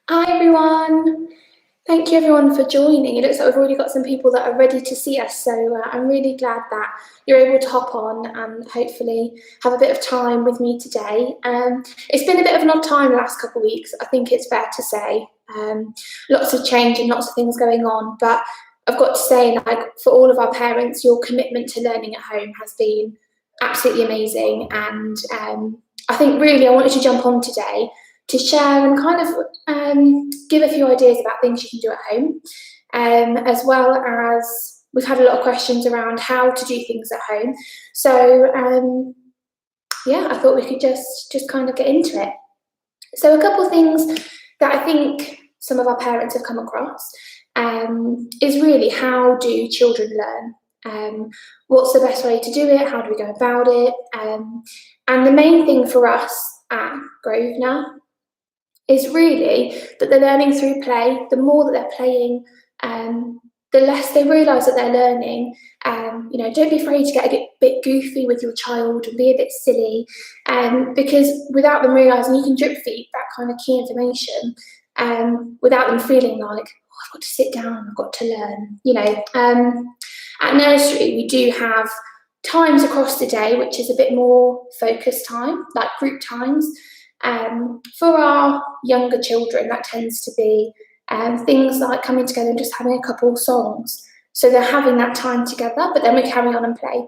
Hi everyone. Thank you everyone for joining. It looks like we've already got some people that are ready to see us, so I'm really glad that you're able to hop on and hopefully have a bit of time with me today. It's been a bit of an odd time the last couple of weeks, I think it's fair to say. Lots of change and lots of things going on, but I've got to say, like, for all of our parents, your commitment to learning at home has been absolutely amazing. And I think really I wanted to jump on today to share and kind of give a few ideas about things you can do at home, as well as we've had a lot of questions around how to do things at home. So yeah, I thought we could just kind of get into it. So a couple of things that I think some of our parents have come across is really, how do children learn? What's the best way to do it? How do we go about it? And the main thing for us at Grosvenor is really that they're learning through play. The more that they're playing, the less they realise that they're learning. Don't be afraid to get a bit goofy with your child and be a bit silly, because without them realising, you can drip feed that kind of key information without them feeling like, oh, I've got to sit down, I've got to learn. At nursery, we do have times across the day which is a bit more focused time, like group times. For our younger children, that tends to be things like coming together and just having a couple of songs. So they're having that time together, but then we carry on and play.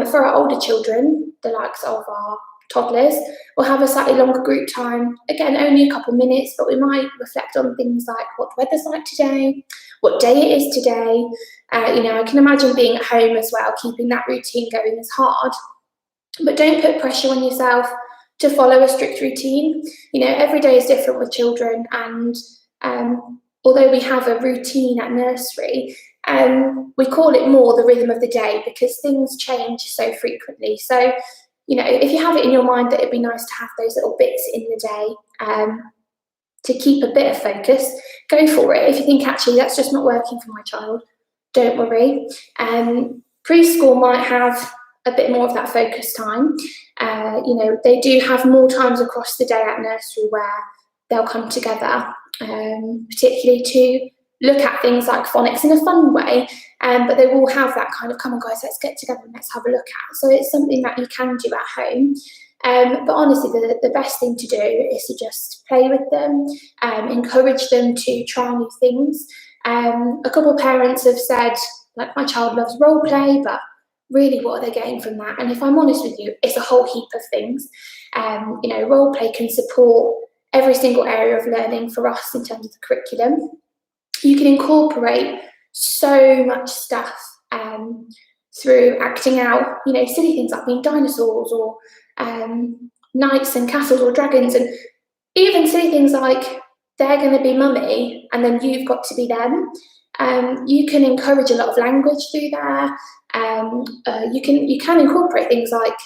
For our older children, the likes of our toddlers, we'll have a slightly longer group time. Again, only a couple of minutes, but we might reflect on things like what the weather's like today, what day it is today. I can imagine being at home as well, keeping that routine going is hard. But don't put pressure on yourself to follow a strict routine. Every day is different with children, and although we have a routine at nursery, we call it more the rhythm of the day because things change so frequently. So, if you have it in your mind that it'd be nice to have those little bits in the day to keep a bit of focus, go for it. If you think, actually, that's just not working for my child, don't worry. Preschool might have a bit more of that focus time. They do have more times across the day at nursery where they'll come together, particularly to look at things like phonics in a fun way, but they will have that kind of, come on guys, let's get together and let's have a look at. So it's something that you can do at home. But honestly, the best thing to do is to just play with them, encourage them to try new things. A couple of parents have said, like, my child loves role play, but really what are they getting from that? And if I'm honest with you, it's a whole heap of things. Role play can support every single area of learning for us in terms of the curriculum. You can incorporate so much stuff through acting out, silly things like being dinosaurs or knights and castles or dragons, and even silly things like they're going to be mummy and then you've got to be them. You can encourage a lot of language through there. You can incorporate things like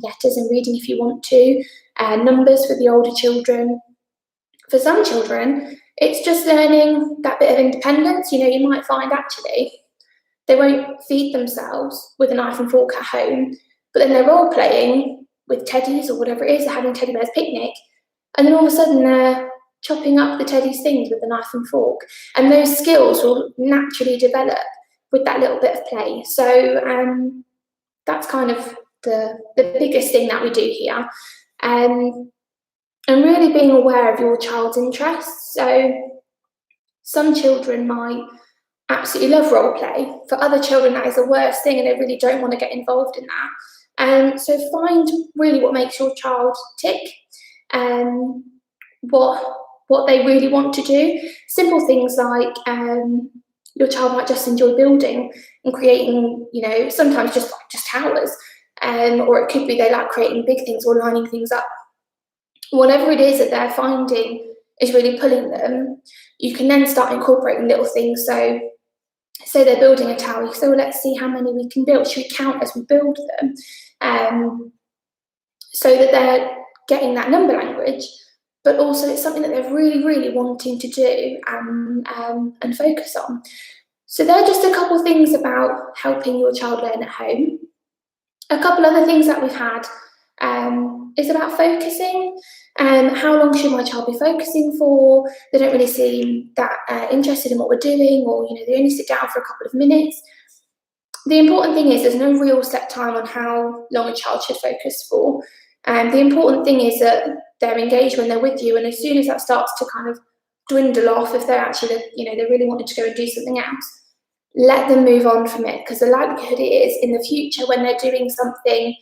letters and reading if you want to, numbers for the older children. For some children, it's just learning that bit of independence. You might find actually they won't feed themselves with a knife and fork at home, but then they're role playing with teddies or whatever it is, they're having teddy bear's picnic, and then all of a sudden they're chopping up the teddy's things with a knife and fork. And those skills will naturally develop with that little bit of play. So that's kind of the biggest thing that we do here. And really being aware of your child's interests. So some children might absolutely love role play. For other children, that is the worst thing and they really don't want to get involved in that. So find really what makes your child tick, what they really want to do. Simple things like your child might just enjoy building and creating, sometimes just towers, or it could be they like creating big things or lining things up. Whatever it is that they're finding is really pulling them, you can then start incorporating little things. So they're building a tower, so let's see how many we can build. Should we count as we build them? So that they're getting that number language, but also it's something that they're really, really wanting to do and focus on. So they're just a couple of things about helping your child learn at home. A couple other things that we've had is about focusing. How long should my child be focusing for? They don't really seem that interested in what we're doing, or they only sit down for a couple of minutes. The important thing is there's no real set time on how long a child should focus for. The important thing is that they're engaged when they're with you, and as soon as that starts to kind of dwindle off, if they're actually, they really wanted to go and do something else, let them move on from it, because the likelihood is in the future when they're doing something,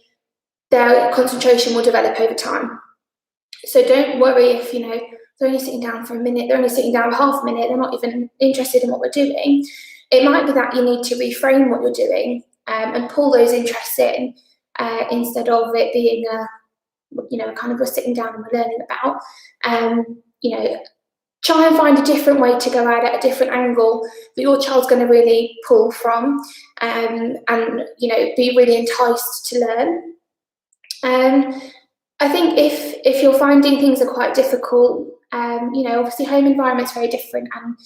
their concentration will develop over time. So don't worry if, they're only sitting down for a minute, they're only sitting down for half a minute, they're not even interested in what we're doing. It might be that you need to reframe what you're doing and pull those interests in instead of it being kind of we're sitting down and we're learning about. Try and find a different way to go at it, a different angle that your child's going to really pull from, and be really enticed to learn. I think if you're finding things are quite difficult, obviously home environment's very different, and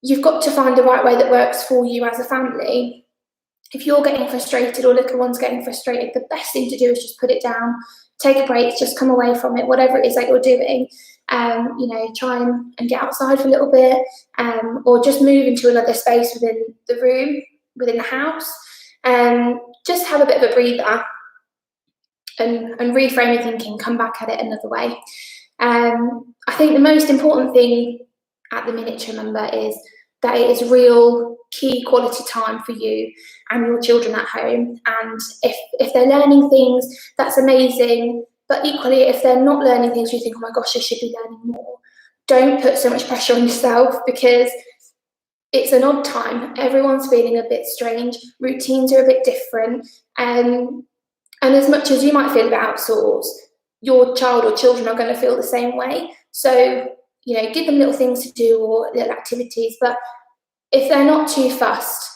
you've got to find the right way that works for you as a family. If you're getting frustrated or little one's getting frustrated, the best thing to do is just put it down, take a break, just come away from it, whatever it is that you're doing. Try and get outside for a little bit, or just move into another space within the room, within the house, and just have a bit of a breather and reframe your thinking, come back at it another way. I think the most important thing at the minute to remember is that it is real key quality time for you and your children at home. And if they're learning things, that's amazing. But equally, if they're not learning things, you think, oh my gosh, they should be learning more. Don't put so much pressure on yourself, because it's an odd time. Everyone's feeling a bit strange. Routines are a bit different. And as much as you might feel a bit outsourced, your child or children are going to feel the same way. So, give them little things to do or little activities. But if they're not too fussed,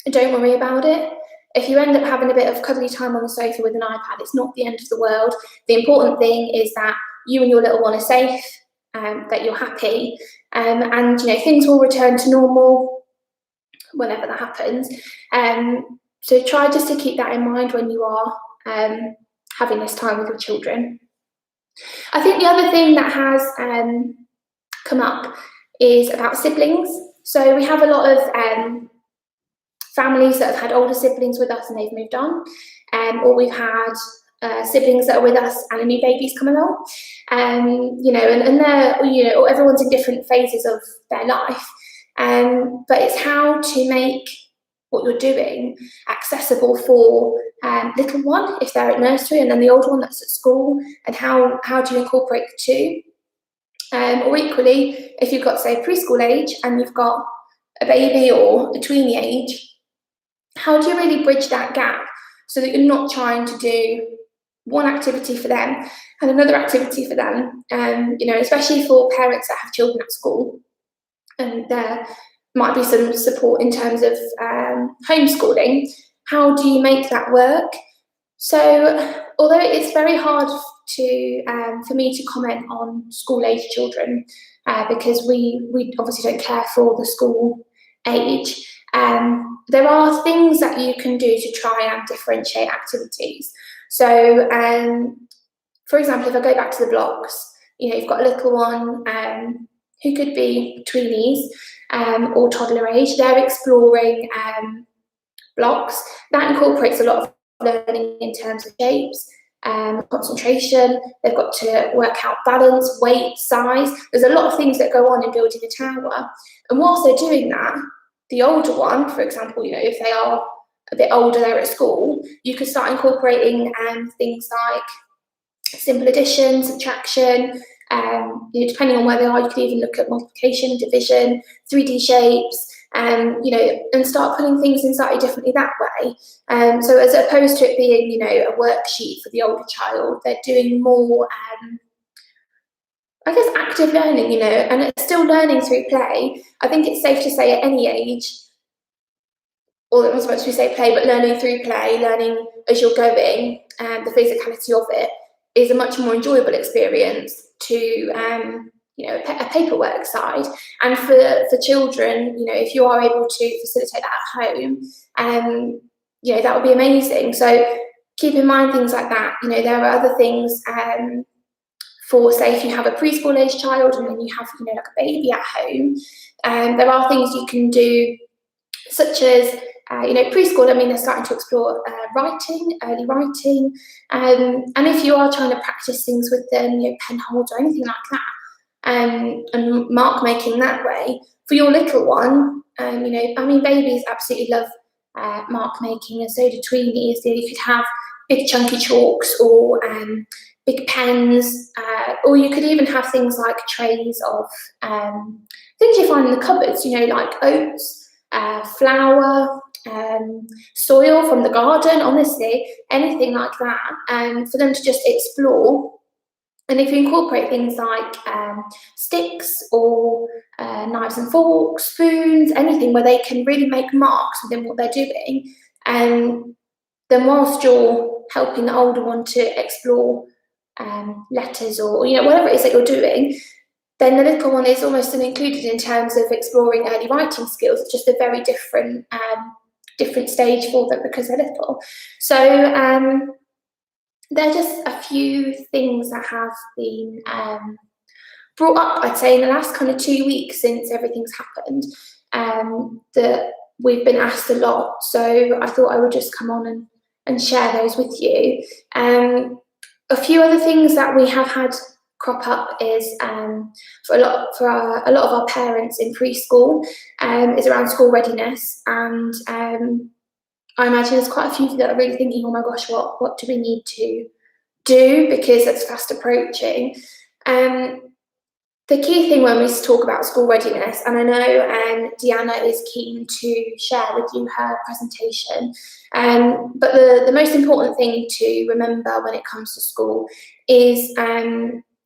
don't worry about it. If you end up having a bit of cuddly time on the sofa with an iPad, it's not the end of the world. The important thing is that you and your little one are safe, that you're happy, and things will return to normal whenever that happens. So try just to keep that in mind when you are having this time with your children. I think the other thing that has come up is about siblings. So we have a lot of families that have had older siblings with us and they've moved on, or we've had siblings that are with us and a new baby's come along, and they're, everyone's in different phases of their life, but it's how to make what you're doing accessible for little one if they're at nursery, and then the older one that's at school, and how do you incorporate the two? Or equally, if you've got, say, preschool age and you've got a baby or a tweeny age, how do you really bridge that gap so that you're not trying to do one activity for them and another activity for them? Especially for parents that have children at school, and there might be some support in terms of homeschooling. How do you make that work? So, although it's very hard for me to comment on school-age children, because we obviously don't care for the school age, there are things that you can do to try and differentiate activities. So, for example, if I go back to the blocks, you've got a little one who could be tweenies or toddler age. They're exploring blocks. That incorporates a lot of learning in terms of shapes, concentration. They've got to work out balance, weight, size. There's a lot of things that go on in building a tower. And whilst they're doing that, the older one, for example, if they are a bit older, they're at school, you could start incorporating things like simple addition, subtraction, depending on where they are, you could even look at multiplication, division, 3D shapes, and start putting things in slightly differently that way. So as opposed to it being, a worksheet for the older child, they're doing more, active learning, and it's still learning through play. I think it's safe to say at any age, or as much as we say play, but learning through play, learning as you're going, the physicality of it is a much more enjoyable experience to a paperwork side. And for children, if you are able to facilitate that at home, that would be amazing. So keep in mind things like that. There are other things for, say, if you have a preschool age child and then you have, like a baby at home, there are things you can do, such as, preschool. I mean, they're starting to explore writing, early writing, and if you are trying to practice things with them, pen holds or anything like that, and mark making that way for your little one. Babies absolutely love mark making, and so do tweenies. You could have big chunky chalks or big pens, or you could even have things like trays of things you find in the cupboards, like oats, flour, soil from the garden, honestly, anything like that, for them to just explore. And if you incorporate things like sticks or knives and forks, spoons, anything where they can really make marks within what they're doing, then whilst you're helping the older one to explore letters or whatever it is that you're doing, then the little one is almost included in terms of exploring early writing skills. It's just a very different stage for them because they're little. So they're just a few things that have been brought up, I'd say, in the last kind of 2 weeks since everything's happened, that we've been asked a lot. So I thought I would just come on and share those with you. A few other things that we have had crop up is for a lot of our parents in preschool is around school readiness, and I imagine there's quite a few that are really thinking, oh my gosh, what do we need to do, because it's fast approaching. The key thing when we talk about school readiness, and I know Deanna is keen to share with you her presentation, but the most important thing to remember when it comes to school is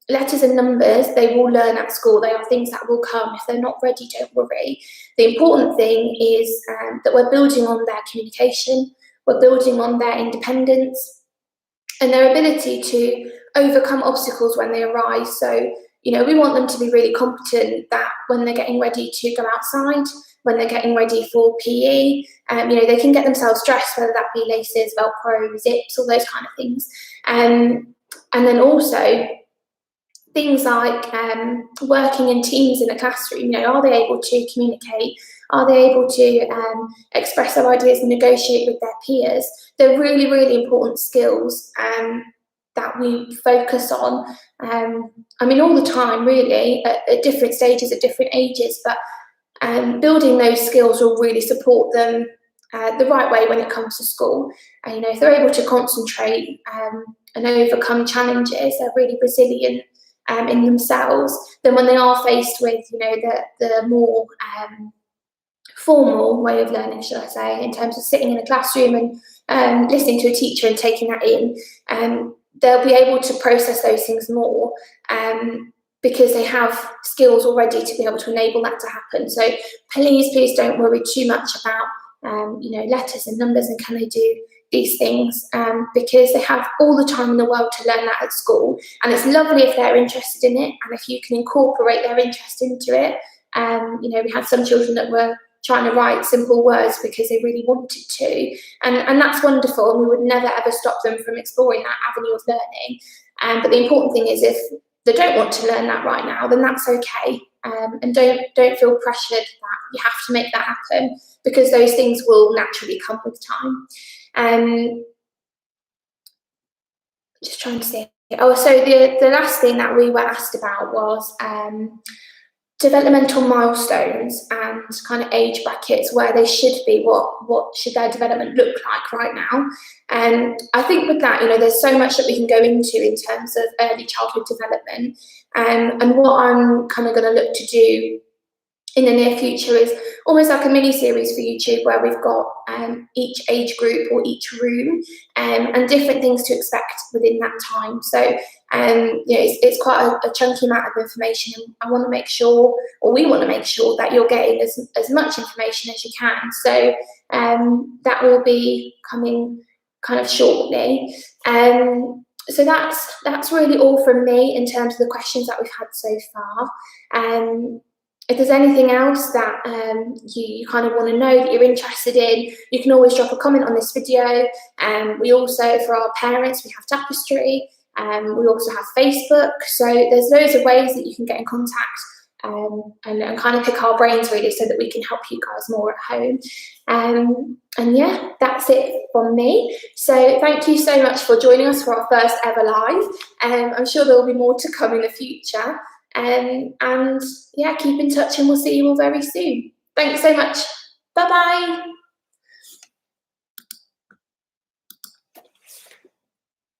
letters and numbers. They will learn at school. They are things that will come. If they're not ready, don't worry. The important thing is that we're building on their communication, we're building on their independence and their ability to overcome obstacles when they arise. So, we want them to be really competent that when they're getting ready to go outside, when they're getting ready for PE, they can get themselves dressed, whether that be laces, Velcro, zips, all those kind of things. And then also things like working in teams in a classroom. Are they able to communicate? Are they able to express their ideas and negotiate with their peers? They're really, really important skills that we focus on. All the time, really, at different stages, at different ages, but building those skills will really support them the right way when it comes to school. If they're able to concentrate and overcome challenges, they're really resilient in themselves. Then when they are faced with, the more formal way of learning, should I say, in terms of sitting in a classroom and listening to a teacher and taking that in, they'll be able to process those things more because they have skills already to be able to enable that to happen. So please don't worry too much about letters and numbers and can they do these things, because they have all the time in the world to learn that at school, and it's lovely if they're interested in it and if you can incorporate their interest into it. We had some children that were trying to write simple words because they really wanted to, and that's wonderful, and we would never ever stop them from exploring that avenue of learning. But the important thing is, if they don't want to learn that right now, then that's okay, and don't feel pressured that you have to make that happen, because those things will naturally come with time. Just trying to say, so the last thing that we were asked about was developmental milestones and kind of age brackets where they should be. What should their development look like right now? And I think with that, there's so much that we can go into in terms of early childhood development. And what I'm kind of going to look to do in the near future is almost like a mini series for YouTube, where we've got each age group or each room and different things to expect within that time. So it's quite a chunky amount of information, and I want to make sure, or we want to make sure, that you're getting as much information as you can. So that will be coming kind of shortly. So that's really all from me in terms of the questions that we've had so far. If there's anything else that you kind of want to know that you're interested in, you can always drop a comment on this video. We also, for our parents, we have Tapestry. We also have Facebook. So there's loads of ways that you can get in contact and kind of pick our brains really, so that we can help you guys more at home. And yeah, that's it from me. So thank you so much for joining us for our first ever live. I'm sure there will be more to come in the future. And yeah, keep in touch and we'll see you all very soon. Thanks so much. Bye bye.